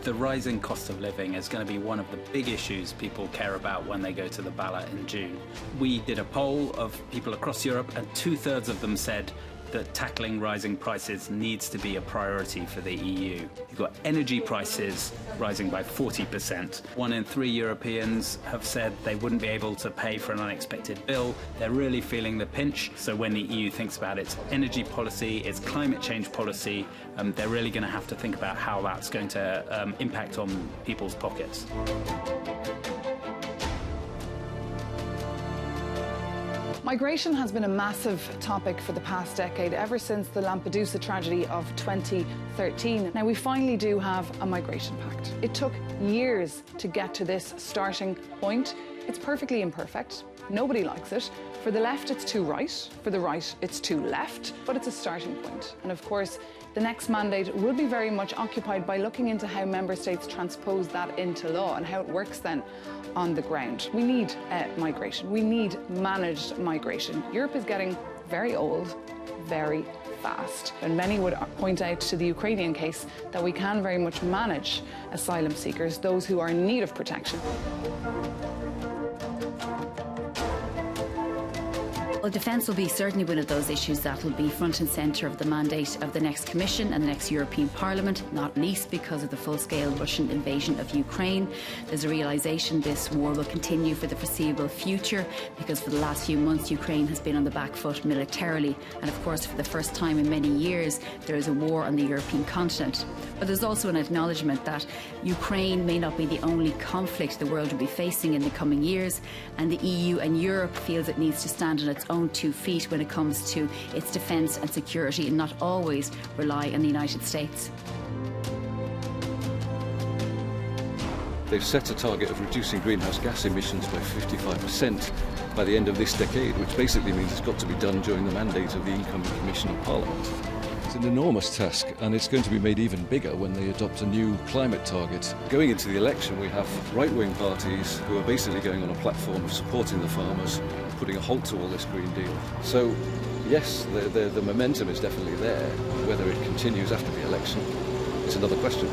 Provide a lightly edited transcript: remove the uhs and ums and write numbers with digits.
The rising cost of living is going to be one of the big issues people care about when they go to the ballot in June. We did a poll of people across Europe, and 2/3 of them said that tackling rising prices needs to be a priority for the EU. You've got energy prices rising by 40%. 1 in 3 Europeans have said they wouldn't be able to pay for an unexpected bill. They're really feeling the pinch. So when the EU thinks about its energy policy, its climate change policy, they're really going to have to think about how that's going to impact on people's pockets. Migration has been a massive topic for the past decade, ever since the Lampedusa tragedy of 2013. Now, we finally do have a migration pact. It took years to get to this starting point. It's perfectly imperfect. Nobody likes it. For the left, it's too right. For the right, it's too left. But it's a starting point. And of course, the next mandate will be very much occupied by looking into how member states transpose that into law and how it works then on the ground. We need migration. We need managed migration. Europe is getting very old, very fast. And many would point out to the Ukrainian case that we can very much manage asylum seekers, those who are in need of protection. Well, defence will be certainly one of those issues that will be front and centre of the mandate of the next Commission and the next European Parliament, not least because of the full-scale Russian invasion of Ukraine. There's a realisation this war will continue for the foreseeable future, because for the last few months Ukraine has been on the back foot militarily, and of course for the first time in many years there is a war on the European continent. But there's also an acknowledgement that Ukraine may not be the only conflict the world will be facing in the coming years, and the EU and Europe feels it needs to stand on its own 2 feet when it comes to its defence and security, and not always rely on the United States. They've set a target of reducing greenhouse gas emissions by 55% by the end of this decade, which basically means it's got to be done during the mandate of the incoming Commission and Parliament. It's an enormous task, and it's going to be made even bigger when they adopt a new climate target. Going into the election, we have right-wing parties who are basically going on a platform of supporting the farmers, putting a halt to all this Green Deal. So, yes, the momentum is definitely there. Whether it continues after the election is another question.